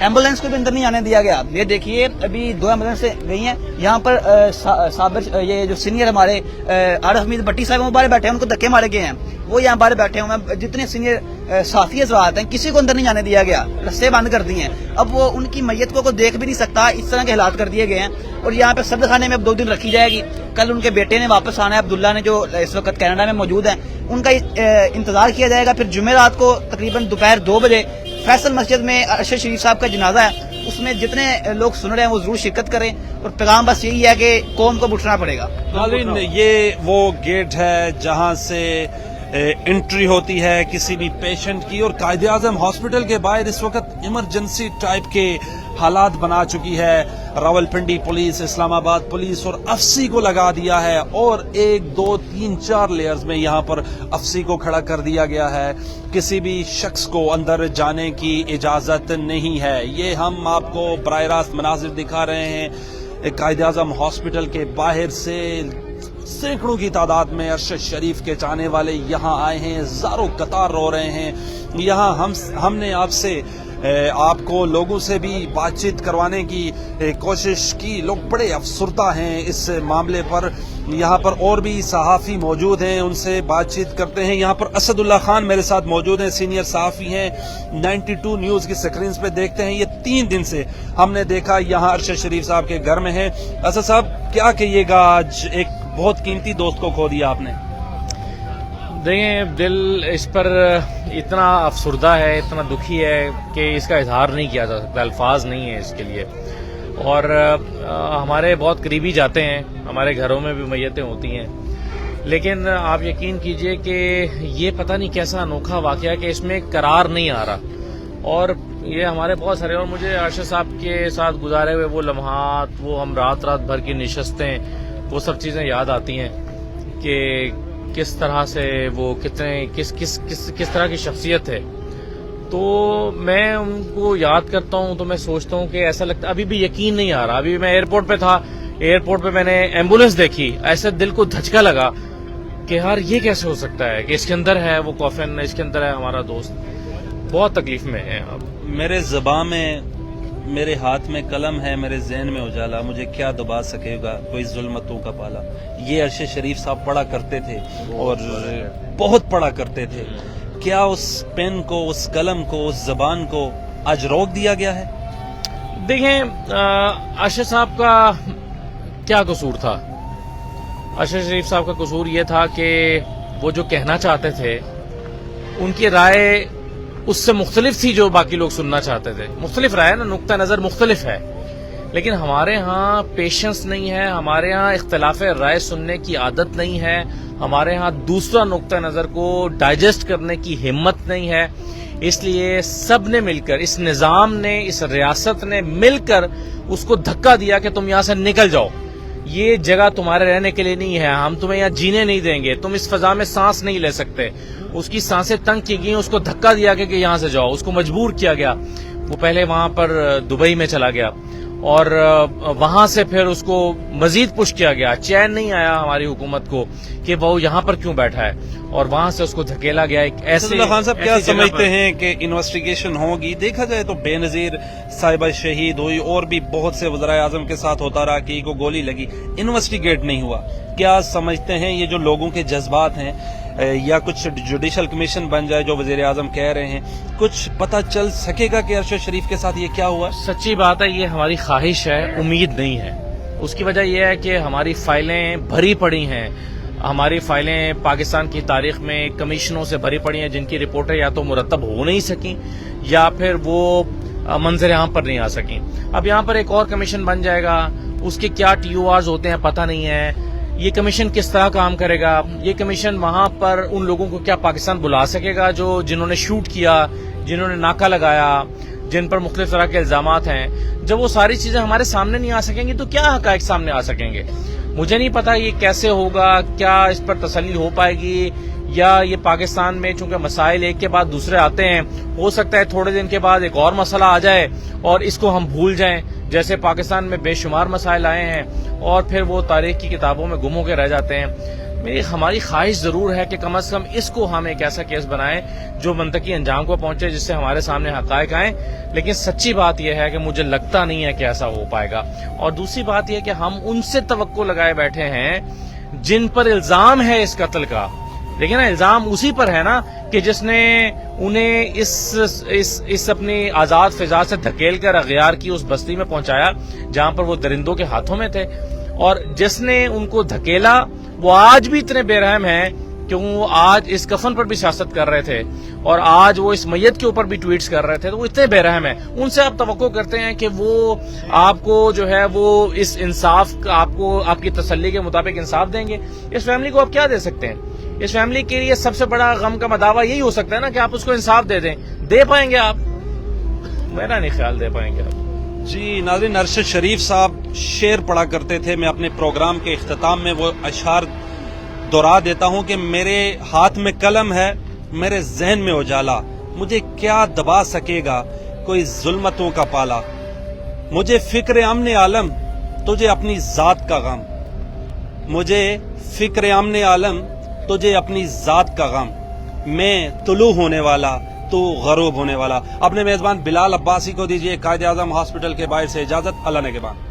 Ambulance کو بھی اندر نہیں آنے دیا گیا. یہ دیکھیے ابھی 2 ایمبولینس گئی ہیں یہاں پر. صابر یہ جو سینئر ہمارے عارف حمید بٹی صاحب وہ باہر بیٹھے ہیں, ان کو دھکے مارے گئے ہیں, وہ یہاں باہر بیٹھے ہوئے ہیں. جتنے سینئر صحافی حضرات ہیں کسی کو اندر نہیں آنے دیا گیا, رستے بند کر دیے ہیں. اب وہ ان کی میت کو دیکھ بھی نہیں سکتا, اس طرح کے حالات کر دیے گئے ہیں. اور یہاں پہ صدر خانے میں اب 2 دن رکھی جائے گی. کل ان کے بیٹے نے واپس آنا ہے, عبداللہ نے, جو اس وقت کینیڈا میں موجود ہیں, ان کا انتظار کیا جائے گا. پھر جمعرات کو تقریباً دوپہر 2 بجے فیصل مسجد میں ارشد شریف صاحب کا جنازہ ہے. اس میں جتنے لوگ سن رہے ہیں وہ ضرور شرکت کریں, اور پیغام بس یہی ہے کہ قوم کو اٹھنا پڑے گا. ناظرین, یہ وہ گیٹ ہے جہاں سے انٹری ہوتی ہے کسی بھی پیشنٹ کی, اور قائد اعظم ہاسپٹل کے باہر اس وقت ایمرجنسی ٹائپ کے حالات بنا چکی ہے. راولپنڈی پولیس, اسلام آباد پولیس اور افسی کو لگا دیا ہے, اور 1 2 3 4 لیئرز میں یہاں پر افسی کو کھڑا کر دیا گیا ہے. کسی بھی شخص کو اندر جانے کی اجازت نہیں ہے. یہ ہم آپ کو براہ راست مناظر دکھا رہے ہیں قائد اعظم ہاسپٹل کے باہر سے. سینکڑوں کی تعداد میں ارشد شریف کے چاہنے والے یہاں آئے ہیں, زاروں قطار رو رہے ہیں. یہاں ہم نے آپ کو لوگوں سے بھی بات چیت کروانے کی کوشش کی. لوگ بڑے افسردہ ہیں اس معاملے پر. یہاں پر اور بھی صحافی موجود ہیں, ان سے بات چیت کرتے ہیں. یہاں پر اسد اللہ خان میرے ساتھ موجود ہیں, سینئر صحافی ہیں, 92 نیوز کی سکرینز پہ دیکھتے ہیں. یہ 3 دن سے ہم نے دیکھا یہاں ارشد شریف صاحب کے گھر میں ہیں. اسد صاحب, کیا کہیے گا, آج ایک بہت قیمتی دوست کو کھو دیا آپ نے؟ دیکھیں, دل اس پر اتنا افسردہ ہے, اتنا دکھی ہے کہ اس کا اظہار نہیں کیا جا سکتا, الفاظ نہیں ہے اس کے لیے. اور ہمارے بہت قریبی جاتے ہیں, ہمارے گھروں میں بھی میتیں ہوتی ہیں, لیکن آپ یقین کیجئے کہ یہ پتہ نہیں کیسا انوکھا واقعہ کہ اس میں قرار نہیں آ رہا. اور یہ ہمارے بہت سارے, اور مجھے ارشد صاحب کے ساتھ گزارے ہوئے وہ لمحات, وہ ہم رات بھر کی نشستیں, وہ سب چیزیں یاد آتی ہیں کہ کس طرح سے وہ کس طرح کی شخصیت ہے. تو میں ان کو یاد کرتا ہوں تو میں سوچتا ہوں کہ ایسا لگتا, ابھی بھی یقین نہیں آ رہا. ابھی میں ایئرپورٹ پہ تھا, ایئرپورٹ پہ میں نے ایمبولینس دیکھی, ایسے دل کو دھچکا لگا کہ یار یہ کیسے ہو سکتا ہے کہ اس کے اندر ہے وہ کافن, اس کے اندر ہے ہمارا دوست. بہت تکلیف میں ہے. میرے زباں میں, میرے ہاتھ میں قلم ہے, میرے ذہن میں اجالا, مجھے کیا دبا سکے گا کوئی ظلمتوں کا پالا. یہ ارشد شریف صاحب پڑھا کرتے تھے, اور بہت پڑھا کرتے تھے. کیا اس پین کو, اس قلم کو, اس زبان کو آج روک دیا گیا ہے؟ دیکھیں, ارشد صاحب کا کیا قصور تھا؟ ارشد شریف صاحب کا قصور یہ تھا کہ وہ جو کہنا چاہتے تھے ان کی رائے اس سے مختلف تھی جو باقی لوگ سننا چاہتے تھے. مختلف رائے نا, نقطہ نظر مختلف ہے, لیکن ہمارے ہاں پیشنس نہیں ہے, ہمارے ہاں اختلاف رائے سننے کی عادت نہیں ہے, ہمارے ہاں دوسرا نقطہ نظر کو ڈائجسٹ کرنے کی ہمت نہیں ہے. اس لیے سب نے مل کر, اس نظام نے, اس ریاست نے مل کر اس کو دھکا دیا کہ تم یہاں سے نکل جاؤ, یہ جگہ تمہارے رہنے کے لیے نہیں ہے, ہم تمہیں یہاں جینے نہیں دیں گے, تم اس فضا میں سانس نہیں لے سکتے. اس کی سانسیں تنگ کی گئیں, اس کو دھکا دیا کہ یہاں سے جاؤ, اس کو مجبور کیا گیا. وہ پہلے وہاں پر دبئی میں چلا گیا, اور وہاں سے پھر اس کو مزید پش کیا گیا. چین نہیں آیا ہماری حکومت کو کہ وہ یہاں پر کیوں بیٹھا ہے, اور وہاں سے اس کو دھکیلا گیا. ایک ایسے خان صاحب, کیا سمجھتے ہیں کہ انویسٹیگیشن ہوگی؟ دیکھا جائے تو بے نظیر صاحبہ شہید ہوئی, اور بھی بہت سے وزرائے اعظم کے ساتھ ہوتا رہا کہ کو گولی لگی, انویسٹیگیٹ نہیں ہوا. کیا سمجھتے ہیں یہ جو لوگوں کے جذبات ہیں, یا کچھ جوڈیشل کمیشن بن جائے جو وزیر اعظم کہہ رہے ہیں, کچھ پتہ چل سکے گا کہ ارشد شریف کے ساتھ یہ کیا ہوا؟ سچی بات ہے, یہ ہماری خواہش ہے, امید نہیں ہے. اس کی وجہ یہ ہے کہ ہماری فائلیں بھری پڑی ہیں, ہماری فائلیں پاکستان کی تاریخ میں کمیشنوں سے بھری پڑی ہیں جن کی رپورٹیں یا تو مرتب ہو نہیں سکیں یا پھر وہ منظر عام پر نہیں آ سکیں. اب یہاں پر ایک اور کمیشن بن جائے گا, اس کے کیا TORs ہوتے ہیں پتہ نہیں ہے, یہ کمیشن کس طرح کام کرے گا, یہ کمیشن وہاں پر ان لوگوں کو کیا پاکستان بلا سکے گا جنہوں نے شوٹ کیا, جنہوں نے ناکہ لگایا, جن پر مختلف طرح کے الزامات ہیں. جب وہ ساری چیزیں ہمارے سامنے نہیں آ سکیں گی تو کیا حقائق سامنے آ سکیں گے؟ مجھے نہیں پتا یہ کیسے ہوگا, کیا اس پر تسلی ہو پائے گی, یا یہ پاکستان میں چونکہ مسائل ایک کے بعد دوسرے آتے ہیں، ہو سکتا ہے تھوڑے دن کے بعد ایک اور مسئلہ آ جائے اور اس کو ہم بھول جائیں، جیسے پاکستان میں بے شمار مسائل آئے ہیں اور پھر وہ تاریخ کی کتابوں میں گم ہو کے رہ جاتے ہیں۔ ہماری خواہش ضرور ہے کہ کم از کم اس کو ہم ایک ایسا کیس بنائیں جو منطقی انجام کو پہنچے، جس سے ہمارے سامنے حقائق آئیں، لیکن سچی بات یہ ہے کہ مجھے لگتا نہیں ہے کہ ایسا ہو پائے گا۔ اور دوسری بات یہ کہ ہم ان سے توقع لگائے بیٹھے ہیں جن پر الزام ہے اس قتل کا، لیکن نا الزام اسی پر ہے نا کہ جس نے انہیں اس اپنی آزاد فضا سے دھکیل کر اغیار کی اس بستی میں پہنچایا جہاں پر وہ درندوں کے ہاتھوں میں تھے، اور جس نے ان کو دھکیلا وہ آج بھی اتنے بے رحم ہیں کہ وہ آج اس کفن پر بھی سیاست کر رہے تھے اور آج وہ اس میت کے اوپر بھی ٹویٹس کر رہے تھے، تو وہ اتنے بے رحم ہیں۔ ان سے آپ توقع کرتے ہیں کہ وہ آپ کو جو ہے وہ اس انصاف کا آپ کی تسلی کے مطابق انصاف دیں گے۔ اس فیملی کو آپ کیا دے سکتے ہیں؟ اس فیملی کے لیے سب سے بڑا غم کا مداوع یہی ہو سکتا ہے نا کہ آپ اس کو انصاف دے دیں۔ دے پائیں گے آپ؟ میرا نہیں خیال دے پائیں گے آپ۔ جی ناظرین، ارشد شریف صاحب شعر پڑھا کرتے تھے، میں اپنے پروگرام کے اختتام میں وہ اشعار دہرا دیتا ہوں کہ میرے ہاتھ میں قلم ہے، میرے ذہن میں اجالا، مجھے کیا دبا سکے گا کوئی ظلمتوں کا پالا، مجھے فکر امن عالم تجھے اپنی ذات کا غم، مجھے فکر امن عالم تجھے اپنی ذات کا غم، میں طلوع ہونے والا تو غروب ہونے والا۔ اپنے میزبان بلال عباسی کو دیجیے قائد اعظم ہاسپٹل کے باہر سے اجازت۔ اللہ نگہبان۔